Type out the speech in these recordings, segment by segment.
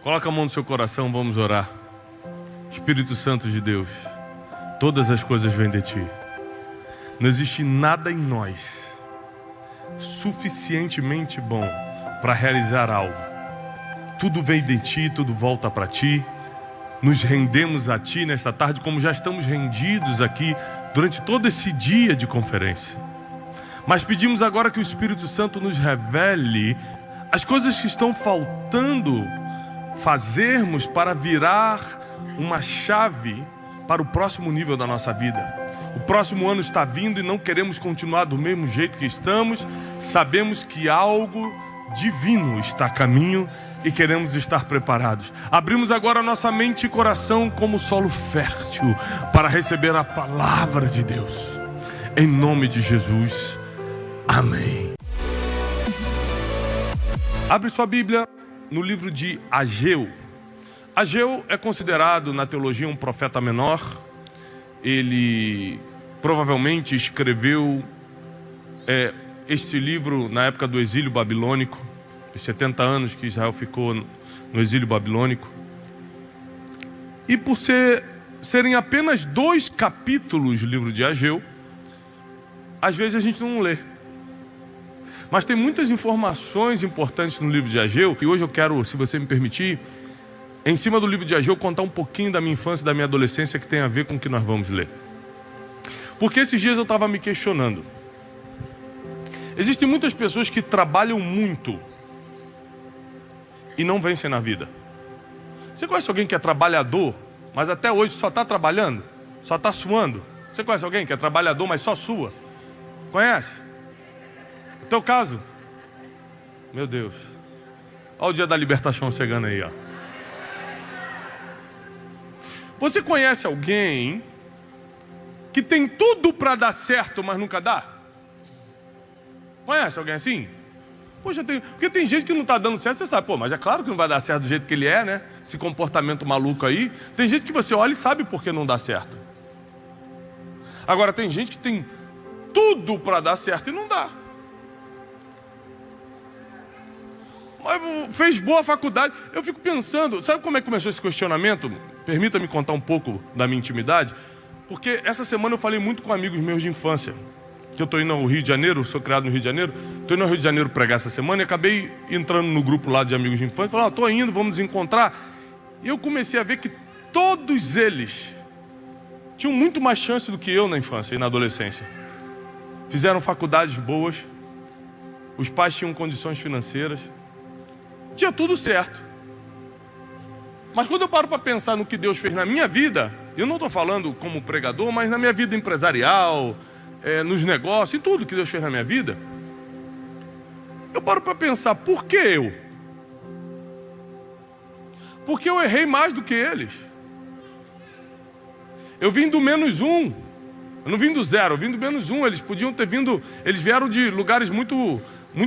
Coloca a mão no seu coração, vamos orar. Espírito Santo de Deus, todas as coisas vêm de Ti. Não existe nada em nós suficientemente bom para realizar algo. Tudo vem de Ti, tudo volta para Ti. Nos rendemos a Ti nesta tarde, como já estamos rendidos aqui durante todo esse dia de conferência. Mas pedimos agora que o Espírito Santo nos revele as coisas que estão faltando fazermos para virar uma chave para o próximo nível da nossa vida. O próximo ano está vindo e não queremos continuar do mesmo jeito que estamos. Sabemos que algo divino está a caminho e queremos estar preparados. Abrimos agora nossa mente e coração como solo fértil para receber a palavra de Deus. Em nome de Jesus. Amém. Abre sua Bíblia no livro de Ageu. Ageu é considerado na teologia um profeta menor. Ele provavelmente escreveu este livro na época do exílio babilônico, os 70 anos que Israel ficou no exílio babilônico. E por serem apenas 2 capítulos do livro de Ageu, às vezes a gente não lê. Mas tem muitas informações importantes no livro de Ageu, e hoje eu quero, se você me permitir, em cima do livro de Ageu, contar um pouquinho da minha infância e da minha adolescência que tem a ver com o que nós vamos ler. Porque esses dias eu estava me questionando. Existem muitas pessoas que trabalham muito e não vencem na vida. Você conhece alguém que é trabalhador, mas até hoje só está trabalhando? Só está suando? Você conhece alguém que é trabalhador, mas só sua? Conhece? O teu caso? Meu Deus. Olha o dia da libertação chegando aí, ó. Você conhece alguém que tem tudo para dar certo, mas nunca dá? Conhece alguém assim? Poxa, porque tem gente que não está dando certo, você sabe, pô, mas é claro que não vai dar certo do jeito que ele é, né? Esse comportamento maluco aí. Tem gente que você olha e sabe por que não dá certo. Agora tem gente que tem tudo para dar certo e não dá. Mas fez boa faculdade. Eu fico pensando, sabe como é que começou esse questionamento? Permita-me contar um pouco da minha intimidade. Porque essa semana eu falei muito com amigos meus de infância. Que eu estou indo ao Rio de Janeiro, sou criado no Rio de Janeiro. Estou indo ao Rio de Janeiro pregar essa semana e acabei entrando no grupo lá de amigos de infância. Falei, estou indo, vamos nos encontrar. E eu comecei a ver que todos eles tinham muito mais chance do que eu na infância e na adolescência. Fizeram faculdades boas. Os pais tinham condições financeiras. Tinha tudo certo. Mas quando eu paro para pensar no que Deus fez na minha vida, eu não estou falando como pregador, mas na minha vida empresarial, nos negócios, em tudo que Deus fez na minha vida, eu paro para pensar, por que eu? Porque eu errei mais do que eles. Eu vim do -1, eu não vim do 0, eu vim do -1. Eles podiam ter vindo, eles vieram de lugares muito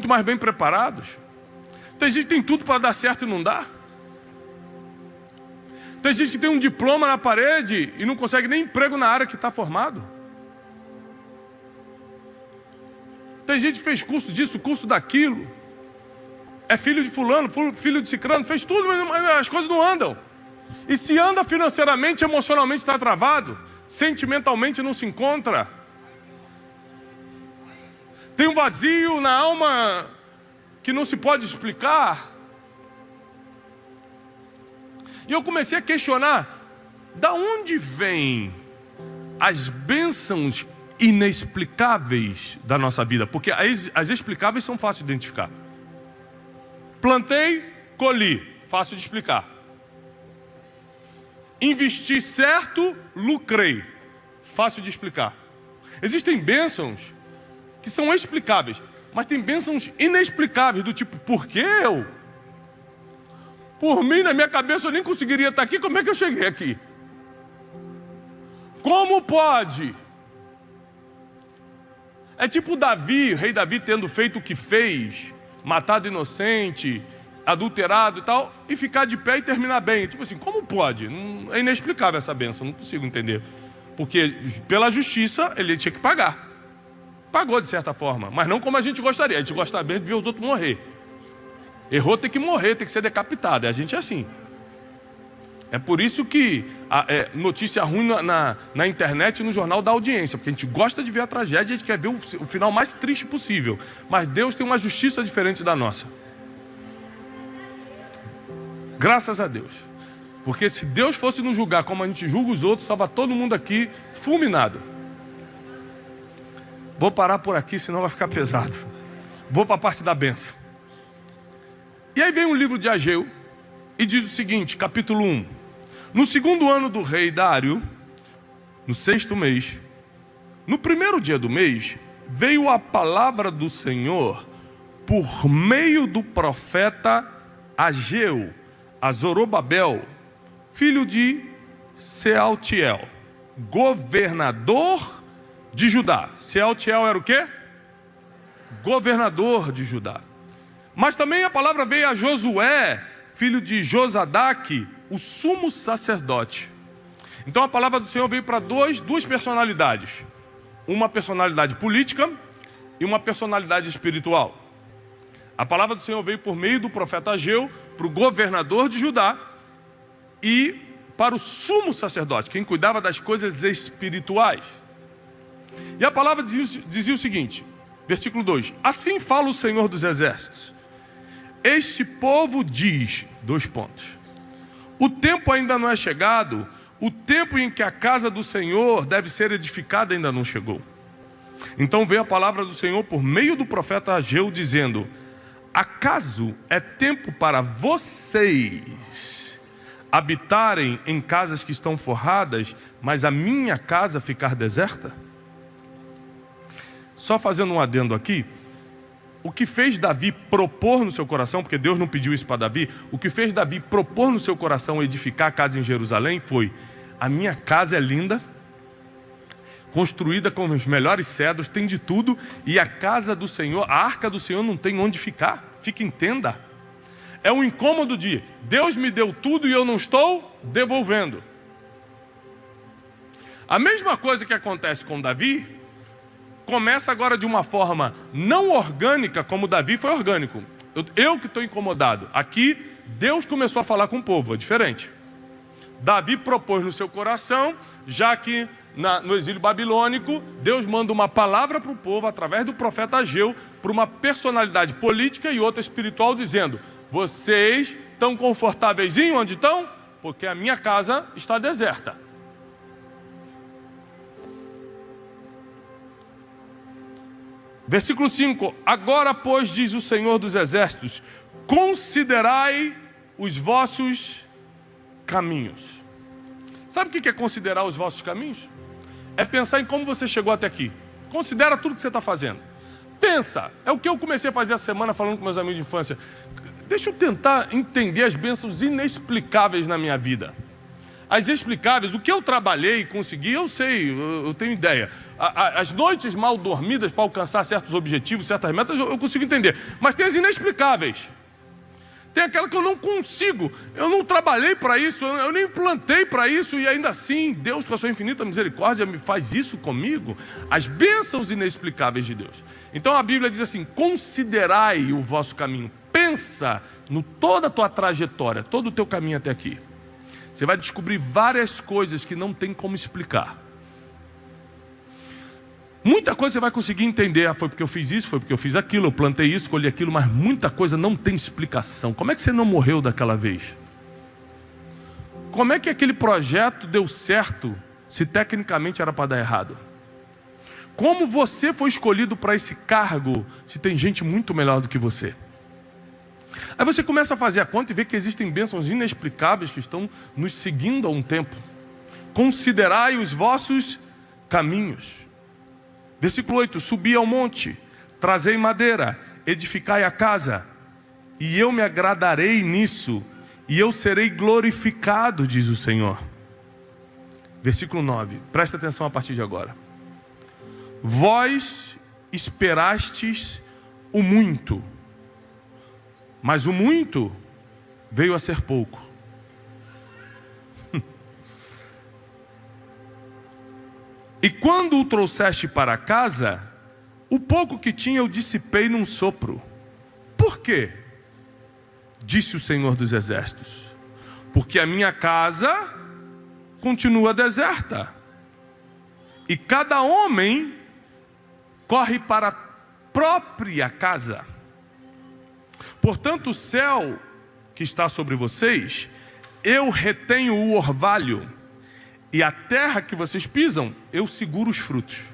mais bem preparados. Tem gente que tem tudo para dar certo e não dá. Tem gente que tem um diploma na parede e não consegue nem emprego na área que está formado. Tem gente que fez curso disso, curso daquilo. É filho de fulano, filho de cicrano, fez tudo, mas as coisas não andam. E se anda financeiramente, emocionalmente está travado. Sentimentalmente não se encontra. Tem um vazio na alma que não se pode explicar. E eu comecei a questionar, da onde vêm as bênçãos inexplicáveis da nossa vida? Porque as explicáveis são fáceis de identificar. Plantei, colhi, fácil de explicar. Investi certo, lucrei, fácil de explicar. Existem bênçãos que são explicáveis, mas tem bênçãos inexplicáveis, do tipo, por que eu? Por mim, na minha cabeça, eu nem conseguiria estar aqui, como é que eu cheguei aqui? Como pode? É tipo Davi, o rei Davi tendo feito o que fez, matado inocente, adulterado e tal, e ficar de pé e terminar bem. Tipo assim, como pode? É inexplicável essa bênção, não consigo entender. Porque pela justiça ele tinha que pagar. Pagou de certa forma, mas não como a gente gostaria. A gente gosta bem de ver os outros morrer. Errou, tem que morrer, tem que ser decapitado. A gente é assim. É por isso que notícia ruim na internet e no jornal dá audiência, porque a gente gosta de ver a tragédia e a gente quer ver o final mais triste possível. Mas Deus tem uma justiça diferente da nossa. Graças a Deus. Porque se Deus fosse nos julgar como a gente julga os outros, estava todo mundo aqui fulminado. Vou parar por aqui, senão vai ficar pesado. Vou para a parte da bênção. E aí vem o livro de Ageu e diz o seguinte, capítulo 1. No segundo ano do rei Dário, no 6º mês, no primeiro dia do mês, veio a palavra do Senhor por meio do profeta Ageu, a Zorobabel, filho de Sealtiel, governador de Judá. Sealtiel era o quê? Governador de Judá. Mas também a palavra veio a Josué, filho de Josadaque, o sumo sacerdote. Então a palavra do Senhor veio para duas personalidades. Uma personalidade política e uma personalidade espiritual. A palavra do Senhor veio por meio do profeta Ageu para o governador de Judá e para o sumo sacerdote, quem cuidava das coisas espirituais. E a palavra dizia o seguinte, versículo 2: assim fala o Senhor dos Exércitos. Este povo diz, o tempo ainda não é chegado, o tempo em que a casa do Senhor deve ser edificada ainda não chegou. Então veio a palavra do Senhor por meio do profeta Ageu, dizendo: acaso é tempo para vocês habitarem em casas que estão forradas, mas a minha casa ficar deserta? Só fazendo um adendo aqui, o que fez Davi propor no seu coração, porque Deus não pediu isso para Davi, o que fez Davi propor no seu coração edificar a casa em Jerusalém foi: a minha casa é linda, construída com os melhores cedros, tem de tudo, e a casa do Senhor, a arca do Senhor não tem onde ficar, fica em tenda. É um incômodo de Deus me deu tudo e eu não estou devolvendo. A mesma coisa que acontece com Davi, começa agora de uma forma não orgânica, como Davi foi orgânico. Eu que estou incomodado. Aqui, Deus começou a falar com o povo, é diferente. Davi propôs no seu coração, já que no exílio babilônico, Deus manda uma palavra para o povo, através do profeta Ageu, para uma personalidade política e outra espiritual, dizendo: vocês estão confortáveis onde estão? Porque a minha casa está deserta. Versículo 5: agora, pois, diz o Senhor dos Exércitos, considerai os vossos caminhos. Sabe o que é considerar os vossos caminhos? É pensar em como você chegou até aqui. Considera tudo que você está fazendo. Pensa, é o que eu comecei a fazer essa semana falando com meus amigos de infância. Deixa eu tentar entender as bênçãos inexplicáveis na minha vida. As explicáveis, o que eu trabalhei e consegui, eu sei, eu tenho ideia. As noites mal dormidas para alcançar certos objetivos, certas metas, eu consigo entender. Mas tem as inexplicáveis. Tem aquela que eu não consigo, eu não trabalhei para isso, eu nem plantei para isso, e ainda assim, Deus, com a sua infinita misericórdia, me faz isso comigo. As bênçãos inexplicáveis de Deus. Então a Bíblia diz assim: considerai o vosso caminho. Pensa no toda a tua trajetória, todo o teu caminho até aqui. Você vai descobrir várias coisas que não tem como explicar. Muita coisa você vai conseguir entender. Foi porque eu fiz isso, foi porque eu fiz aquilo, eu plantei isso, colhi aquilo, mas muita coisa não tem explicação. Como é que você não morreu daquela vez? Como é que aquele projeto deu certo se tecnicamente era para dar errado? Como você foi escolhido para esse cargo se tem gente muito melhor do que você? Aí você começa a fazer a conta e vê que existem bênçãos inexplicáveis que estão nos seguindo há um tempo. Considerai os vossos caminhos. Versículo 8: subi ao monte, trazei madeira, edificai a casa, e eu me agradarei nisso, e eu serei glorificado, diz o Senhor. Versículo 9, presta atenção a partir de agora. Vós esperastes o muito, mas o muito veio a ser pouco. E quando o trouxeste para casa, o pouco que tinha eu dissipei num sopro. Por quê? Disse o Senhor dos Exércitos: porque a minha casa continua deserta, e cada homem corre para a própria casa. Portanto, o céu que está sobre vocês, eu retenho o orvalho, e a terra que vocês pisam, eu seguro os frutos.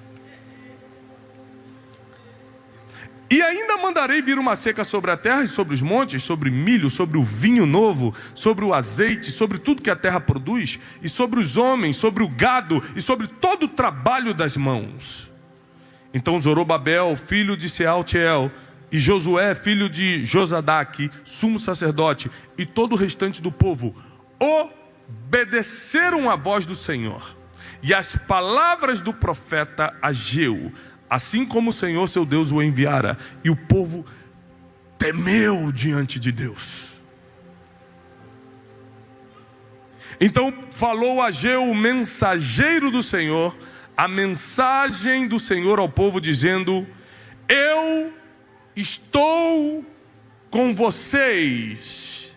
E ainda mandarei vir uma seca sobre a terra e sobre os montes, sobre milho, sobre o vinho novo, sobre o azeite, sobre tudo que a terra produz, e sobre os homens, sobre o gado, e sobre todo o trabalho das mãos. Então Zorobabel, filho de Sealtiel, e Josué, filho de Josadaque, sumo sacerdote, e todo o restante do povo, obedeceram à voz do Senhor e às palavras do profeta Ageu, assim como o Senhor seu Deus o enviara, e o povo temeu diante de Deus. Então falou Ageu, o mensageiro do Senhor, a mensagem do Senhor ao povo, dizendo: eu estou com vocês,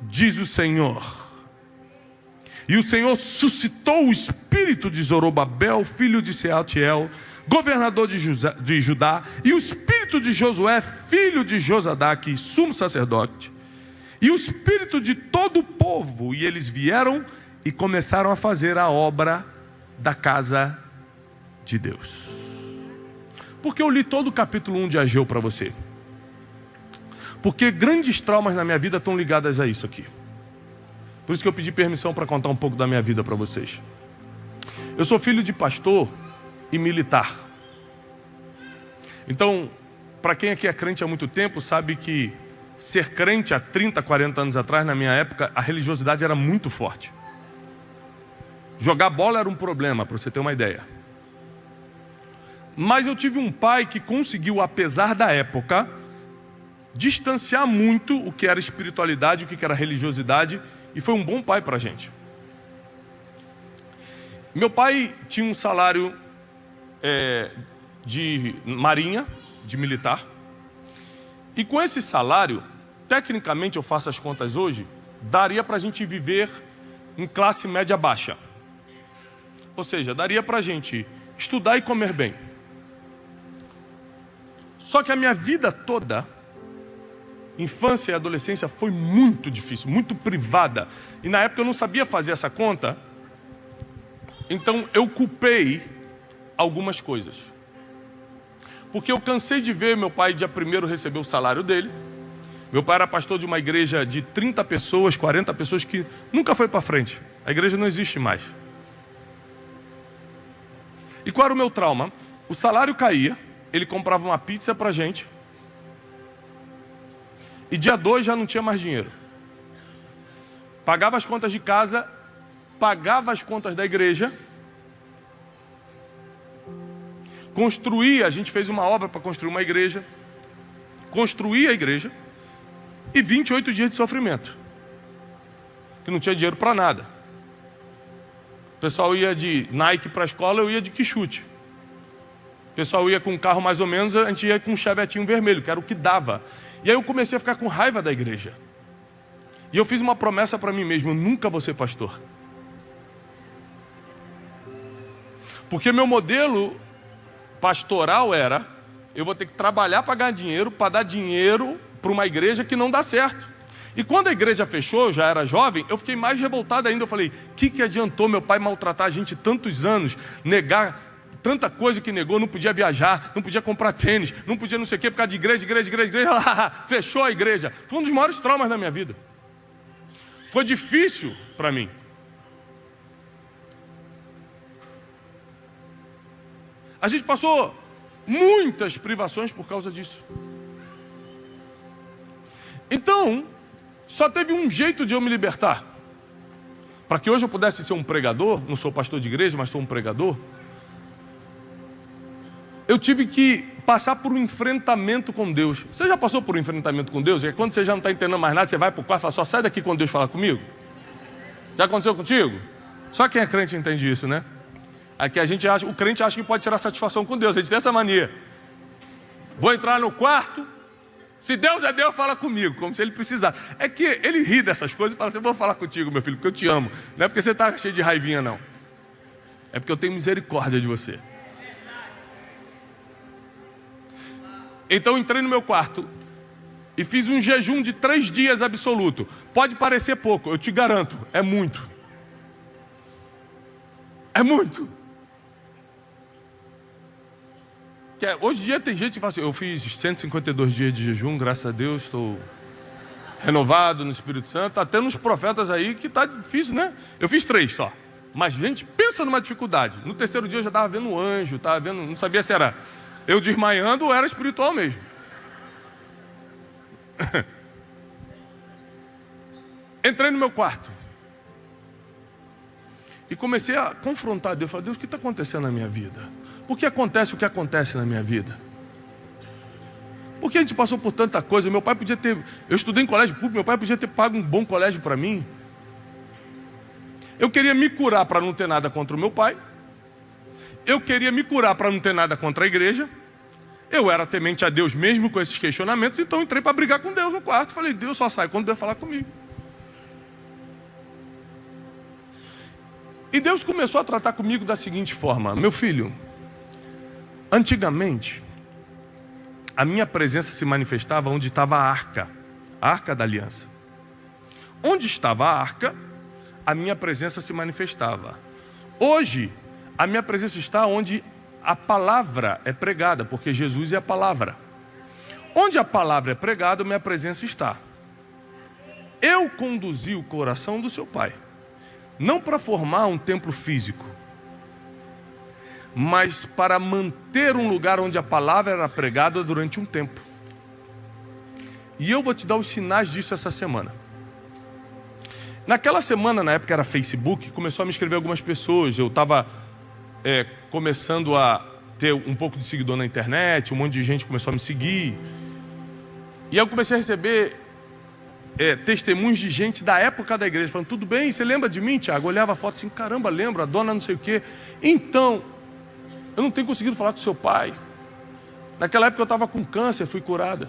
diz o Senhor. E o Senhor suscitou o espírito de Zorobabel, filho de Sealtiel, governador de Judá, e o espírito de Josué, filho de Josadaque, sumo sacerdote, e o espírito de todo o povo, e eles vieram e começaram a fazer a obra da casa de Deus. Porque eu li todo o capítulo 1 de Ageu para você? Porque grandes traumas na minha vida estão ligadas a isso aqui. Por isso que eu pedi permissão para contar um pouco da minha vida para vocês. Eu sou filho de pastor e militar. Então, para quem aqui é crente há muito tempo, sabe que ser crente há 30, 40 anos atrás, na minha época, a religiosidade era muito forte. Jogar bola era um problema, para você ter uma ideia. Mas eu tive um pai que conseguiu, apesar da época, distanciar muito o que era espiritualidade, o que era religiosidade, e foi um bom pai para a gente. Meu pai tinha um salário de marinha, de militar, e com esse salário, tecnicamente, eu faço as contas hoje, daria para a gente viver em classe média baixa. Ou seja, daria para a gente estudar e comer bem. Só que a minha vida toda, infância e adolescência, foi muito difícil, muito privada. E na época eu não sabia fazer essa conta. Então eu culpei algumas coisas. Porque eu cansei de ver meu pai dia 1º receber o salário dele. Meu pai era pastor de uma igreja de 30 pessoas, 40 pessoas, que nunca foi para frente. A igreja não existe mais. E qual era o meu trauma? O salário caía, ele comprava uma pizza para a gente, e dia 2 já não tinha mais dinheiro. Pagava as contas de casa, pagava as contas da igreja, construía, a gente fez uma obra para construir uma igreja, construía a igreja, e 28 dias de sofrimento, que não tinha dinheiro para nada. O pessoal ia de Nike para a escola, eu ia de quichute. O pessoal ia com um carro mais ou menos, a gente ia com um chevetinho vermelho, que era o que dava. E aí eu comecei a ficar com raiva da igreja. E eu fiz uma promessa para mim mesmo: eu nunca vou ser pastor. Porque meu modelo pastoral era: eu vou ter que trabalhar para ganhar dinheiro, para dar dinheiro para uma igreja que não dá certo. E quando a igreja fechou, eu já era jovem, eu fiquei mais revoltado ainda. Eu falei: que adiantou meu pai maltratar a gente tantos anos, negar tanta coisa que negou, não podia viajar, não podia comprar tênis, não podia não sei o quê, por causa de igreja, fechou a igreja. Foi um dos maiores traumas da minha vida. Foi difícil para mim. A gente passou muitas privações por causa disso. Então, só teve um jeito de eu me libertar. Para que hoje eu pudesse ser um pregador, não sou pastor de igreja, mas sou um pregador, eu tive que passar por um enfrentamento com Deus. Você já passou por um enfrentamento com Deus? É quando você já não está entendendo mais nada, você vai para o quarto e fala: só sai daqui quando Deus falar comigo. Já aconteceu contigo? Só quem é crente entende isso, né? Aqui a gente acha, o crente acha que pode tirar satisfação com Deus. A gente tem essa mania. Vou entrar no quarto, Se Deus é Deus, fala comigo, como se ele precisasse. É que ele ri dessas coisas e fala assim: eu vou falar contigo, meu filho, porque eu te amo. Não é porque você está cheio de raivinha, não. É porque eu tenho misericórdia de você. Então eu entrei no meu quarto e fiz um jejum de 3 dias absoluto. Pode parecer pouco, eu te garanto, é muito. É muito. Hoje em dia tem gente que fala assim: eu fiz 152 dias de jejum, graças a Deus, estou renovado no Espírito Santo. Até nos profetas aí que está difícil, né? Eu fiz 3 só. Mas gente, pensa numa dificuldade. No 3º dia eu já estava vendo um anjo, estava vendo, não sabia se era eu desmaiando ou era espiritual mesmo. Entrei no meu quarto e comecei a confrontar Deus. Falei: Deus, o que está acontecendo na minha vida? Por que acontece o que acontece na minha vida? Porque a gente passou por tanta coisa. Meu pai podia ter... Eu estudei em colégio público, meu pai podia ter pago um bom colégio para mim. Eu queria me curar para não ter nada contra o meu pai. Eu queria me curar para não ter nada contra a igreja. Eu era temente a Deus mesmo com esses questionamentos. Então entrei para brigar com Deus no quarto. Falei: Deus só sai quando Deus falar comigo. E Deus começou a tratar comigo da seguinte forma: meu filho, antigamente a minha presença se manifestava onde estava a arca da aliança. Onde estava a arca, a minha presença se manifestava. Hoje, a minha presença está onde a palavra é pregada, porque Jesus é a palavra. Onde a palavra é pregada, minha presença está. Eu conduzi o coração do seu pai, não para formar um templo físico, mas para manter um lugar onde a palavra era pregada durante um tempo. E eu vou te dar os sinais disso essa semana. Naquela semana, na época era Facebook, começou a me escrever algumas pessoas. Eu estava começando a ter um pouco de seguidor na internet, um monte de gente começou a me seguir. E eu comecei a receber testemunhos de gente da época da igreja, falando: tudo bem, você lembra de mim, Tiago? Eu olhava a foto assim: caramba, lembro, a dona não sei o quê. Então, eu não tenho conseguido falar com seu pai. Naquela época eu estava com câncer, fui curada.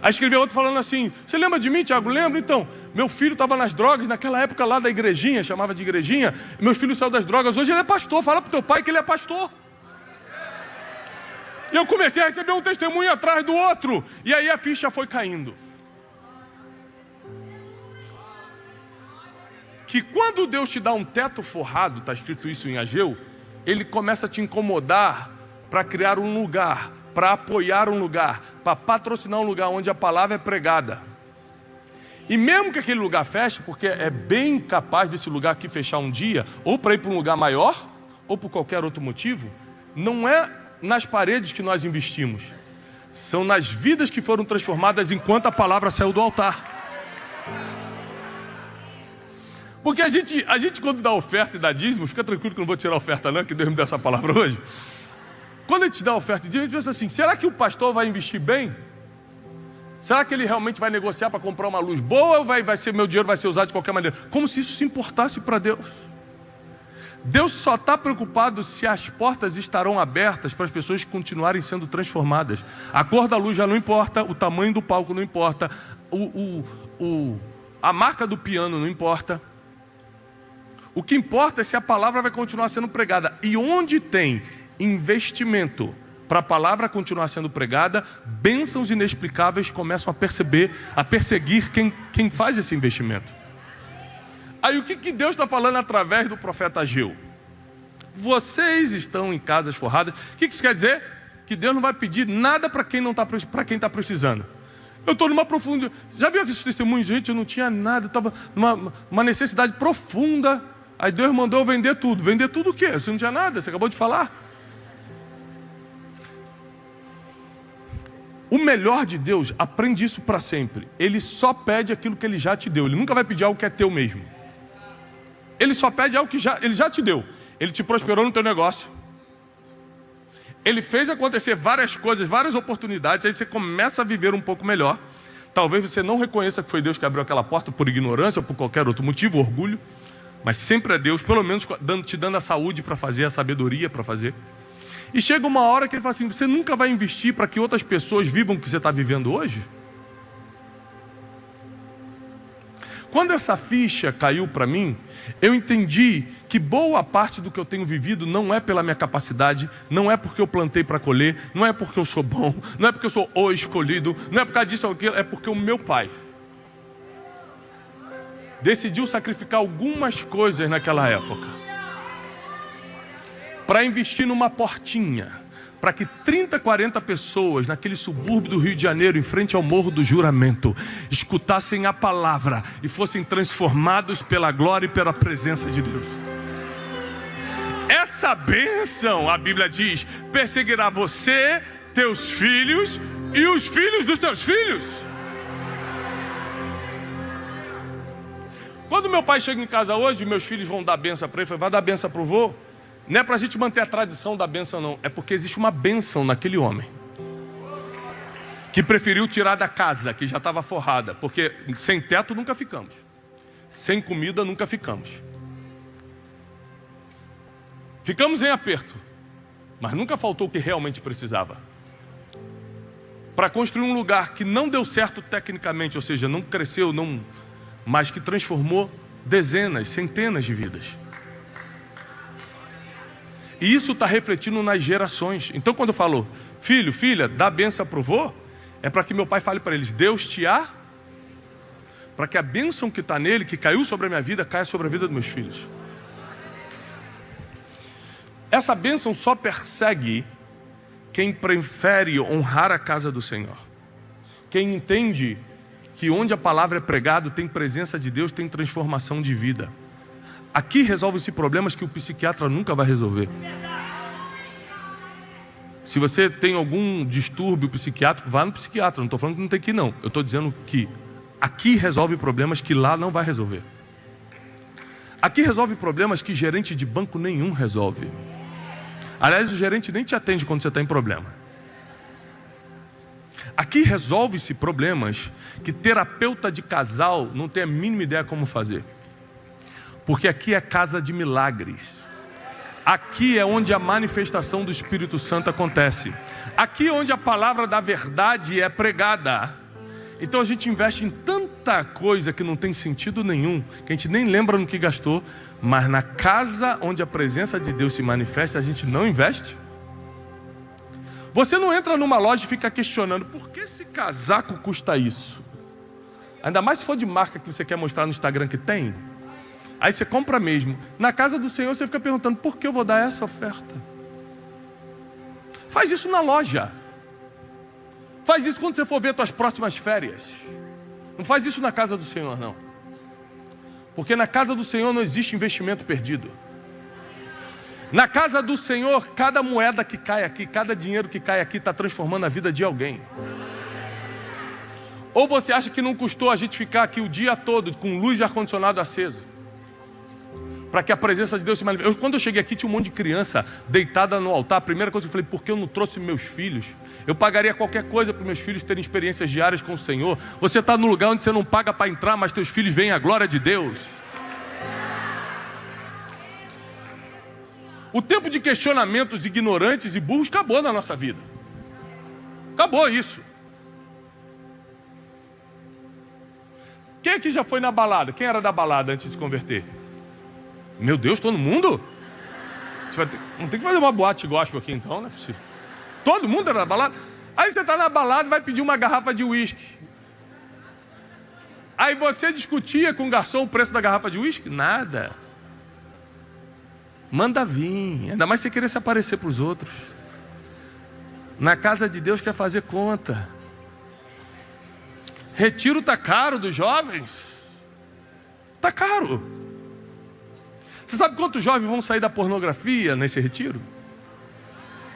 Aí escreveu outro falando assim: você lembra de mim, Tiago? Lembro. Então, meu filho estava nas drogas, naquela época lá da igrejinha, chamava de igrejinha. Meu filho saiu das drogas, hoje ele é pastor. Fala para o teu pai que ele é pastor. E eu comecei a receber um testemunho atrás do outro. E aí a ficha foi caindo. Que quando Deus te dá um teto forrado, está escrito isso em Ageu, Ele começa a te incomodar para criar um lugar, para apoiar um lugar, para patrocinar um lugar onde a palavra é pregada. E mesmo que aquele lugar feche, porque é bem capaz desse lugar aqui fechar um dia, ou para ir para um lugar maior, ou por qualquer outro motivo, não é nas paredes que nós investimos, são nas vidas que foram transformadas enquanto a palavra saiu do altar. Porque a gente quando dá oferta e dá dízimo, fica tranquilo que eu não vou tirar a oferta não, que Deus me deu essa palavra hoje. Quando a gente dá oferta e dízimo, a gente pensa assim: será que o pastor vai investir bem? Será que ele realmente vai negociar para comprar uma luz boa, ou meu dinheiro vai ser usado de qualquer maneira? Como se isso se importasse para Deus. Deus só está preocupado se as portas estarão abertas para as pessoas continuarem sendo transformadas. A cor da luz já não importa, o tamanho do palco não importa, a marca do piano não importa. O que importa é se a palavra vai continuar sendo pregada. E onde tem investimento para a palavra continuar sendo pregada, bênçãos inexplicáveis começam a perseguir quem faz esse investimento. Aí o que Deus está falando através do profeta Ageu? Vocês estão em casas forradas. O que isso quer dizer? Que Deus não vai pedir nada para quem está precisando. Eu estou numa profunda... Já viu aqueles testemunhos? Gente, eu não tinha nada, estava numa necessidade profunda. Aí Deus mandou eu vender tudo. Vender tudo o quê? Você não tinha nada, você acabou de falar. O melhor de Deus, aprende isso para sempre. Ele só pede aquilo que Ele já te deu. Ele nunca vai pedir algo que é teu mesmo. Ele só pede algo que Ele já te deu. Ele te prosperou no teu negócio. Ele fez acontecer várias coisas, várias oportunidades. Aí você começa a viver um pouco melhor. Talvez você não reconheça que foi Deus que abriu aquela porta por ignorância ou por qualquer outro motivo, orgulho. Mas sempre é Deus, pelo menos te dando a saúde para fazer, a sabedoria para fazer. E chega uma hora que ele fala assim, você nunca vai investir para que outras pessoas vivam o que você está vivendo hoje? Quando essa ficha caiu para mim, eu entendi que boa parte do que eu tenho vivido não é pela minha capacidade, não é porque eu plantei para colher, não é porque eu sou bom, não é porque eu sou o escolhido, não é por causa disso ou aquilo, é porque o meu pai decidiu sacrificar algumas coisas naquela época para investir numa portinha, para que 30, 40 pessoas naquele subúrbio do Rio de Janeiro, em frente ao Morro do Juramento, escutassem a palavra e fossem transformados pela glória e pela presença de Deus. Essa bênção, a Bíblia diz, perseguirá você, teus filhos e os filhos dos teus filhos. Quando meu pai chega em casa hoje, meus filhos vão dar bênção para ele, vai dar bênção para o vô. Não é para a gente manter a tradição da bênção, não. É porque existe uma bênção naquele homem que preferiu tirar da casa, que já estava forrada. Porque sem teto nunca ficamos, sem comida nunca ficamos. Ficamos em aperto, mas nunca faltou o que realmente precisava. Para construir um lugar que não deu certo tecnicamente, ou seja, não cresceu, mas que transformou dezenas, centenas de vidas. E isso está refletindo nas gerações. Então quando eu falo, filho, filha, dá bênção para o vô, é para que meu pai fale para eles, Deus te há, para que a bênção que está nele, que caiu sobre a minha vida, caia sobre a vida dos meus filhos. Essa bênção só persegue quem prefere honrar a casa do Senhor. Quem entende que onde a palavra é pregada tem presença de Deus, tem transformação de vida. Aqui resolve-se problemas que o psiquiatra nunca vai resolver. Se você tem algum distúrbio psiquiátrico, vá no psiquiatra. Não estou falando que não tem que ir, não. Eu estou dizendo que aqui resolve problemas que lá não vai resolver. Aqui resolve problemas que gerente de banco nenhum resolve. Aliás, o gerente nem te atende quando você está em problema. Aqui resolve-se problemas que terapeuta de casal não tem a mínima ideia como fazer. Porque aqui é casa de milagres. Aqui é onde a manifestação do Espírito Santo acontece. Aqui é onde a palavra da verdade é pregada. Então a gente investe em tanta coisa que não tem sentido nenhum, que a gente nem lembra no que gastou, mas na casa onde a presença de Deus se manifesta, a gente não investe. Você não entra numa loja e fica questionando, por que esse casaco custa isso? Ainda mais se for de marca que você quer mostrar no Instagram que tem. Aí você compra mesmo. Na casa do Senhor você fica perguntando, por que eu vou dar essa oferta? Faz isso na loja. Faz isso quando você for ver suas próximas férias. Não faz isso na casa do Senhor, não. Porque na casa do Senhor não existe investimento perdido. Na casa do Senhor, cada moeda que cai aqui, cada dinheiro que cai aqui está transformando a vida de alguém. Ou você acha que não custou a gente ficar aqui o dia todo com luz de ar-condicionado aceso? Para que a presença de Deus se manifeste. Quando eu cheguei aqui, tinha um monte de criança deitada no altar. A primeira coisa que eu falei, por que eu não trouxe meus filhos? Eu pagaria qualquer coisa para meus filhos terem experiências diárias com o Senhor. Você está no lugar onde você não paga para entrar, mas teus filhos veem a glória de Deus. O tempo de questionamentos ignorantes e burros acabou na nossa vida. Acabou isso. Quem aqui já foi na balada? Quem era da balada antes de se converter? Meu Deus, todo mundo? Não tem que fazer uma boate gospel aqui então, não é possível. Todo mundo era na balada? Aí você está na balada e vai pedir uma garrafa de uísque. Aí você discutia com o garçom o preço da garrafa de uísque? Nada. Manda vir. Ainda mais você querer se aparecer para os outros. Na casa de Deus quer fazer conta. Retiro está caro dos jovens. Está caro. Você sabe quantos jovens vão sair da pornografia nesse retiro?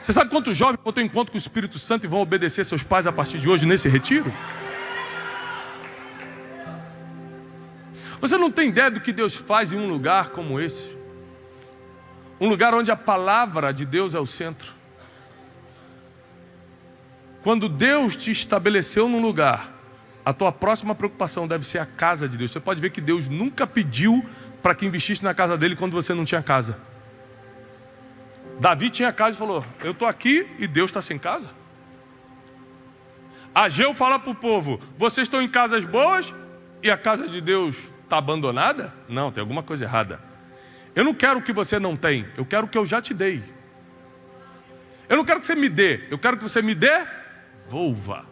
Você sabe quantos jovens vão ter encontro com o Espírito Santo e vão obedecer seus pais a partir de hoje nesse retiro? Você não tem ideia do que Deus faz em um lugar como esse. Um lugar onde a palavra de Deus é o centro. Quando Deus te estabeleceu num lugar, a tua próxima preocupação deve ser a casa de Deus. Você pode ver que Deus nunca pediu para que investisse na casa dele quando você não tinha casa. Davi tinha casa e falou: eu estou aqui e Deus está sem casa. Ageu fala para o povo: vocês estão em casas boas e a casa de Deus está abandonada? Não, tem alguma coisa errada. Eu não quero o que você não tem, eu quero o que eu já te dei. Eu não quero que você me dê, eu quero que você me devolva.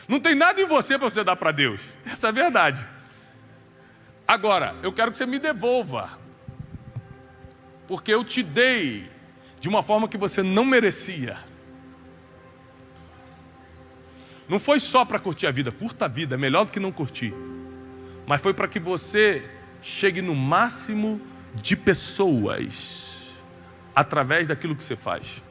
Não tem nada em você para você dar para Deus, essa é a verdade. Agora, eu quero que você me devolva, porque eu te dei de uma forma que você não merecia. Não foi só para curtir a vida, curta a vida, é melhor do que não curtir. Mas foi para que você chegue no máximo de pessoas através daquilo que você faz.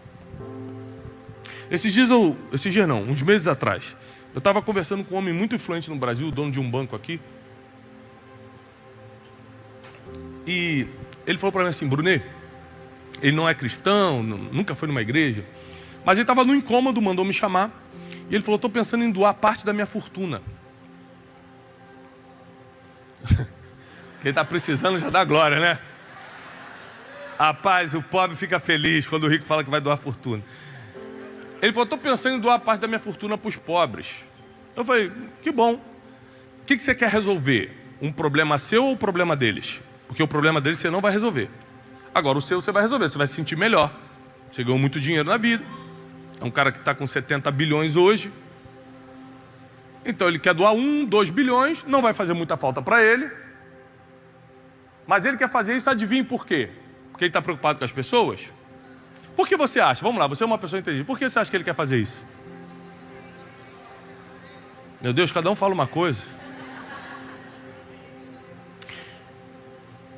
Uns meses atrás, eu estava conversando com um homem muito influente no Brasil, dono de um banco aqui. E ele falou para mim assim: Brunet, ele não é cristão, nunca foi numa igreja, mas ele estava no incômodo, mandou me chamar. E ele falou: estou pensando em doar parte da minha fortuna. Quem está precisando já dá glória, né? Rapaz, o pobre fica feliz quando o rico fala que vai doar fortuna. Ele falou: estou pensando em doar parte da minha fortuna para os pobres. Eu falei: que bom. O que você quer resolver? Um problema seu ou o problema deles? Porque o problema deles você não vai resolver. Agora o seu você vai resolver, você vai se sentir melhor. Você ganhou muito dinheiro na vida. É um cara que está com 70 bilhões hoje. Então ele quer doar 2 bilhões, não vai fazer muita falta para ele. Mas ele quer fazer isso, adivinhe por quê? Porque ele está preocupado com as pessoas? Por que você acha? Vamos lá, você é uma pessoa inteligente. Por que você acha que ele quer fazer isso? Meu Deus, cada um fala uma coisa.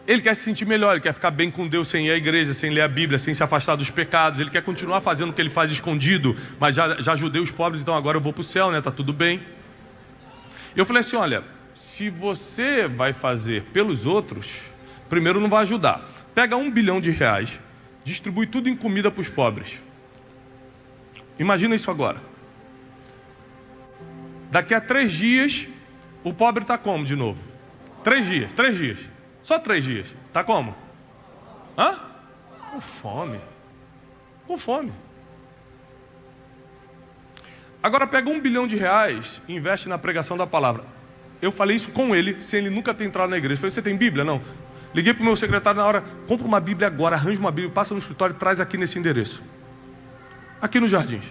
Ele quer se sentir melhor, ele quer ficar bem com Deus sem ir à igreja, sem ler a Bíblia, sem se afastar dos pecados. Ele quer continuar fazendo o que ele faz escondido, mas já ajudei os pobres, então agora eu vou para o céu, né? Tá tudo bem. Eu falei assim: olha, se você vai fazer pelos outros, primeiro não vai ajudar. Pega R$1 bilhão, distribui tudo em comida para os pobres. Imagina isso agora. Daqui a 3 dias, o pobre está como de novo? 3 dias. Só 3 dias. Está como? Hã? Com fome. Agora pega R$1 bilhão e investe na pregação da palavra. Eu falei isso com ele, sem ele nunca ter entrado na igreja. Eu falei: você tem Bíblia? Não. Liguei para o meu secretário na hora: compra uma Bíblia agora, arranja uma Bíblia, passa no escritório e traz aqui nesse endereço. Aqui nos Jardins.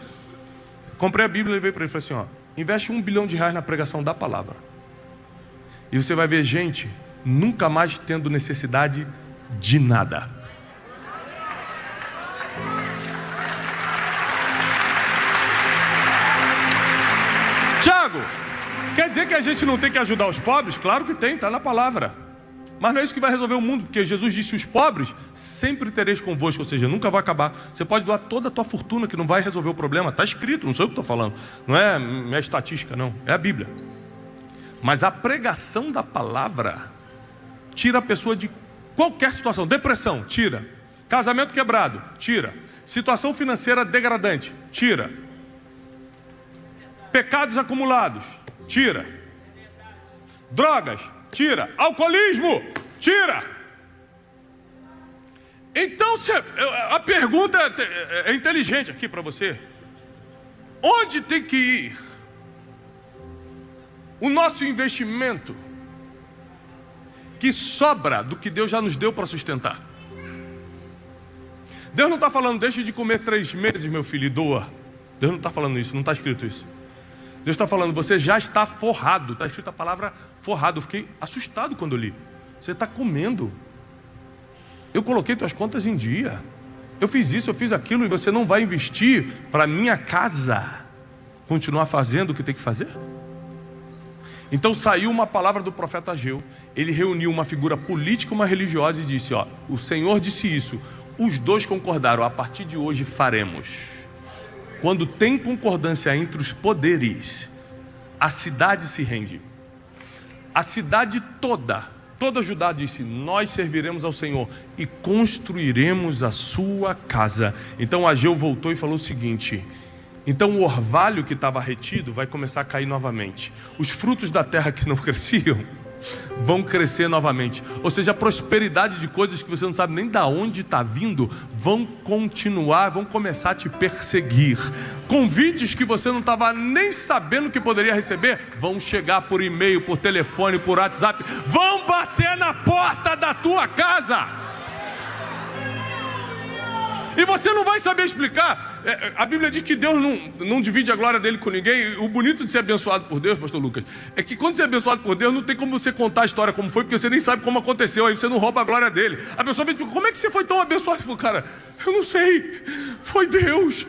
Comprei a Bíblia e levei para ele e falei assim: ó, investe R$1 bilhão na pregação da palavra. E você vai ver gente nunca mais tendo necessidade de nada. Tiago, quer dizer que a gente não tem que ajudar os pobres? Claro que tem, está na palavra. Mas não é isso que vai resolver o mundo, porque Jesus disse: os pobres sempre tereis convosco, ou seja, nunca vai acabar. Você pode doar toda a tua fortuna, que não vai resolver o problema. Está escrito, não sou eu que estou falando. Não é minha estatística, não. É a Bíblia. Mas a pregação da palavra tira a pessoa de qualquer situação. Depressão, tira. Casamento quebrado, tira. Situação financeira degradante, tira. Pecados acumulados, tira. Drogas, tira. Alcoolismo, tira. Então, a pergunta é inteligente aqui para você. Onde tem que ir o nosso investimento que sobra do que Deus já nos deu para sustentar? Deus não está falando: deixe de comer 3 meses, meu filho, e doa. Deus não está falando isso, não está escrito isso. Deus está falando: você já está forrado. Está escrito a palavra forrado. Eu fiquei assustado quando eu li. Você está comendo. Eu coloquei tuas contas em dia. Eu fiz isso, eu fiz aquilo, e você não vai investir para a minha casa continuar fazendo o que tem que fazer? Então saiu uma palavra do profeta Ageu. Ele reuniu uma figura política e uma religiosa e disse: ó, o Senhor disse isso. Os dois concordaram: a partir de hoje faremos. Quando tem concordância entre os poderes, a cidade se rende. A cidade toda Judá disse: nós serviremos ao Senhor e construiremos a sua casa. Então Ageu voltou e falou o seguinte: então o orvalho que estava retido vai começar a cair novamente. Os frutos da terra que não cresciam vão crescer novamente. Ou seja, a prosperidade de coisas que você não sabe nem de onde está vindo, vão continuar, vão começar a te perseguir. Convites que você não estava nem sabendo que poderia receber, vão chegar por e-mail, por telefone, por WhatsApp, vão bater na porta da tua casa. E você não vai saber explicar. A Bíblia diz que Deus não divide a glória dele com ninguém. O bonito de ser abençoado por Deus, pastor Lucas, é que quando você é abençoado por Deus, não tem como você contar a história como foi, porque você nem sabe como aconteceu. Aí você não rouba a glória dele. A pessoa vem e diz, como é que você foi tão abençoado? Eu falo, cara, eu não sei. Foi Deus.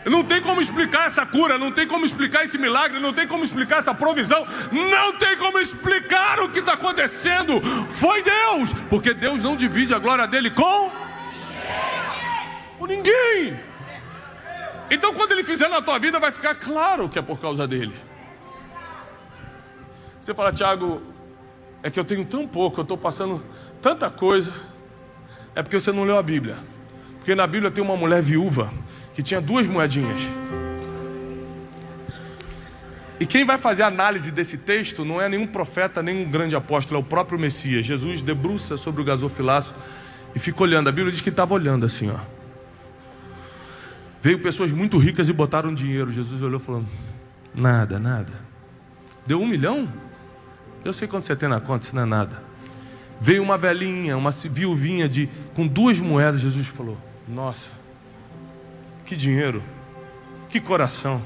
Não tem como explicar essa cura, não tem como explicar esse milagre, não tem como explicar essa provisão, não tem como explicar o que está acontecendo. Foi Deus, porque Deus não divide a glória dele com ninguém. Então quando ele fizer na tua vida, vai ficar claro que é por causa dele. Você fala, Tiago, é que eu tenho tão pouco, eu estou passando tanta coisa. É porque você não leu a Bíblia. Porque na Bíblia tem uma mulher viúva que tinha 2 moedinhas. E quem vai fazer a análise desse texto não é nenhum profeta, nem um grande apóstolo, é o próprio Messias. Jesus debruça sobre o gasofilaço e fica olhando. A Bíblia diz que ele estava olhando assim, ó. Veio pessoas muito ricas e botaram dinheiro. Jesus olhou falando, nada. Deu 1 milhão? Eu sei quanto você tem na conta, isso não é nada. Veio uma velhinha, uma viuvinha com 2 moedas. Jesus falou, nossa, que dinheiro, que coração.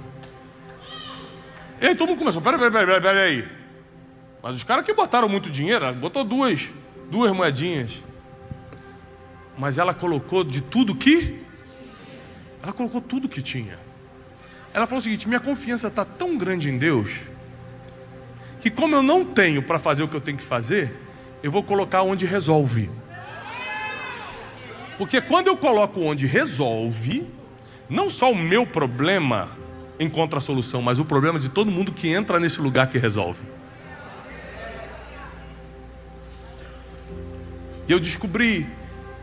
E aí todo mundo começou, peraí. Mas os caras que botaram muito dinheiro, ela botou duas moedinhas. Mas ela colocou de tudo que... Ela colocou tudo que tinha. Ela falou o seguinte, minha confiança está tão grande em Deus, que como eu não tenho para fazer o que eu tenho que fazer, eu vou colocar onde resolve. Porque quando eu coloco onde resolve, não só o meu problema encontra a solução, mas o problema de todo mundo que entra nesse lugar que resolve. E eu descobri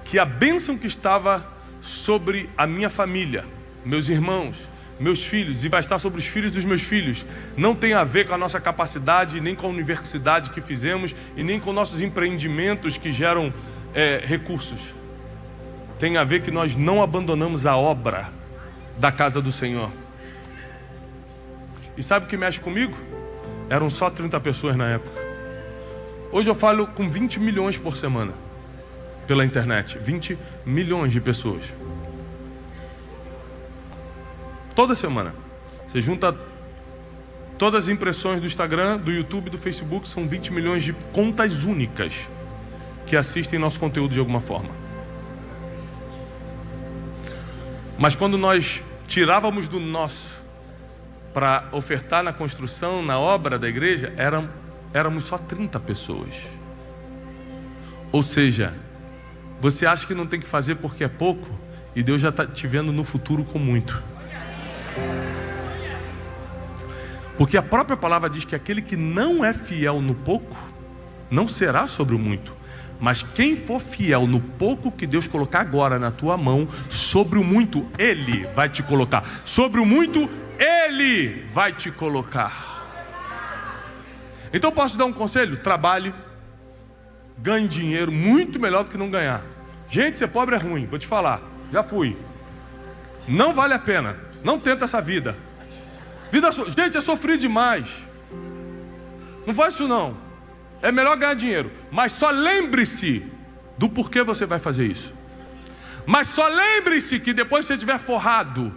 que a bênção que estava sobre a minha família, meus irmãos, meus filhos, e vai estar sobre os filhos dos meus filhos, não tem a ver com a nossa capacidade, nem com a universidade que fizemos, e nem com nossos empreendimentos que geram recursos. Tem a ver que nós não abandonamos a obra da casa do Senhor. E sabe o que mexe comigo? Eram só 30 pessoas na época. Hoje eu falo com 20 milhões por semana pela internet, 20 milhões de pessoas. Toda semana. Você junta todas as impressões do Instagram, do YouTube, do Facebook, são 20 milhões de contas únicas que assistem nosso conteúdo de alguma forma. Mas quando nós tirávamos do nosso para ofertar na construção, na obra da igreja, éramos só 30 pessoas. Ou seja, você acha que não tem que fazer porque é pouco, e Deus já está te vendo no futuro com muito. Porque a própria palavra diz que aquele que não é fiel no pouco, não será sobre o muito. Mas quem for fiel no pouco que Deus colocar agora na tua mão, sobre o muito, Ele vai te colocar. Sobre o muito, Ele vai te colocar. Então posso dar um conselho? Trabalhe, ganhe dinheiro, muito melhor do que não ganhar. Gente, ser pobre é ruim, vou te falar, já fui. Não vale a pena, não tenta essa vida. Gente, é sofrido demais. Não faz isso não. É melhor ganhar dinheiro, mas só lembre-se do porquê você vai fazer isso. Mas só lembre-se que depois que você estiver forrado,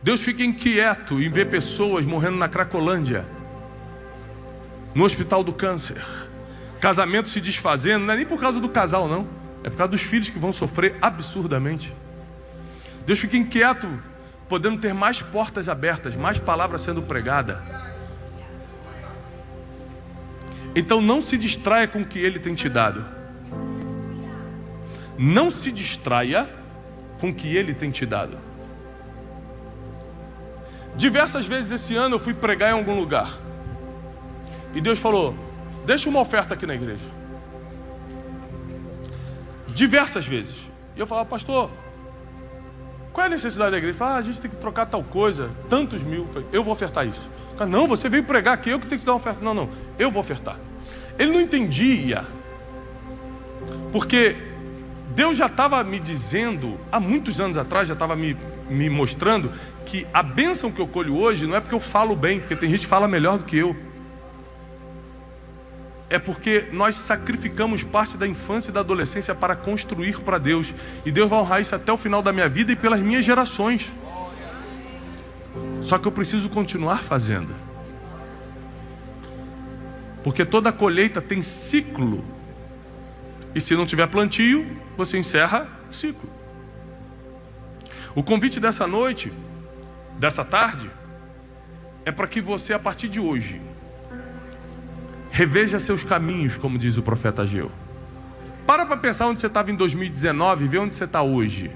Deus fica inquieto em ver pessoas morrendo na Cracolândia, no hospital do câncer, casamento se desfazendo. Não é nem por causa do casal não, é por causa dos filhos que vão sofrer absurdamente. Deus fica inquieto, podendo ter mais portas abertas, mais palavras sendo pregada. Então não se distraia com o que Ele tem te dado. Não se distraia com o que Ele tem te dado. Diversas vezes esse ano eu fui pregar em algum lugar, e Deus falou, deixa uma oferta aqui na igreja. Diversas vezes. E eu falava, pastor, qual é a necessidade da igreja? Ele falava, a gente tem que trocar tal coisa, tantos mil. Eu falei, eu vou ofertar isso. Não, você veio pregar aqui, eu que tenho que te dar uma oferta. Não, eu vou ofertar. Ele não entendia, porque Deus já estava me dizendo, há muitos anos atrás, já estava me mostrando que a bênção que eu colho hoje não é porque eu falo bem, porque tem gente que fala melhor do que eu. É porque nós sacrificamos parte da infância e da adolescência para construir para Deus. E Deus vai honrar isso até o final da minha vida e pelas minhas gerações. Só que eu preciso continuar fazendo. Porque toda colheita tem ciclo. E se não tiver plantio, você encerra o ciclo. O convite dessa noite, dessa tarde, é para que você, a partir de hoje, reveja seus caminhos, como diz o profeta Ageu. Para pensar onde você estava em 2019 e vê onde você está hoje.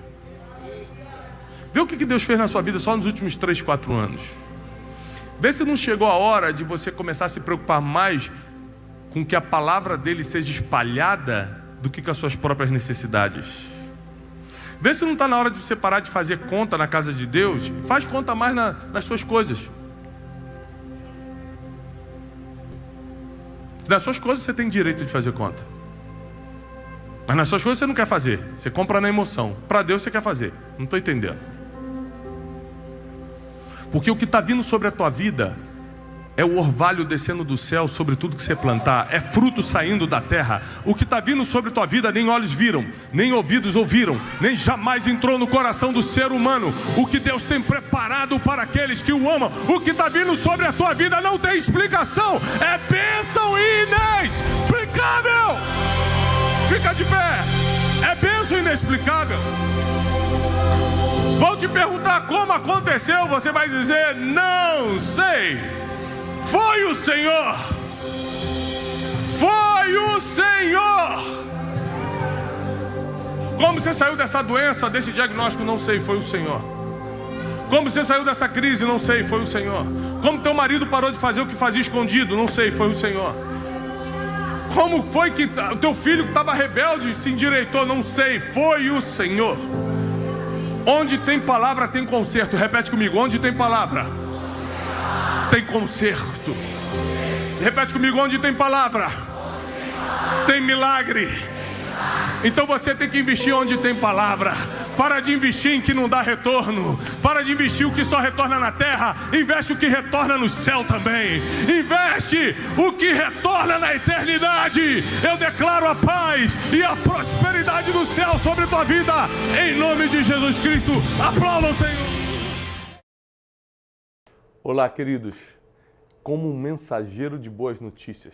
Vê o que Deus fez na sua vida só nos últimos 3, 4 anos. Vê se não chegou a hora de você começar a se preocupar mais com que a palavra dele seja espalhada do que com as suas próprias necessidades. Vê se não está na hora de você parar de fazer conta na casa de Deus e faz conta mais nas suas coisas. Das suas coisas você tem direito de fazer conta. Mas nas suas coisas você não quer fazer. Você compra na emoção. Para Deus você quer fazer. Não estou entendendo. Porque o que está vindo sobre a tua vida é o orvalho descendo do céu sobre tudo que você plantar. É fruto saindo da terra. O que está vindo sobre a tua vida nem olhos viram, nem ouvidos ouviram, nem jamais entrou no coração do ser humano. O que Deus tem preparado para aqueles que o amam. O que está vindo sobre a tua vida não tem explicação. É bênção inexplicável. Fica de pé. É bênção inexplicável. Vou te perguntar como aconteceu. Você vai dizer, não sei. Foi o Senhor. Foi o Senhor. Como você saiu dessa doença, desse diagnóstico, não sei, foi o Senhor. Como você saiu dessa crise, não sei, foi o Senhor. Como teu marido parou de fazer o que fazia escondido, não sei, foi o Senhor. Como foi que o teu filho que estava rebelde se endireitou, não sei, foi o Senhor. Onde tem palavra tem conserto. Repete comigo, onde tem palavra tem conserto. Repete comigo, onde tem palavra tem milagre. Então você tem que investir onde tem palavra. Para de investir em que não dá retorno. Para de investir o que só retorna na terra. Investe o que retorna no céu também. Investe o que retorna na eternidade. Eu declaro a paz e a prosperidade do céu sobre a tua vida, em nome de Jesus Cristo. Aplaudam, Senhor. Olá, queridos. Como um mensageiro de boas notícias,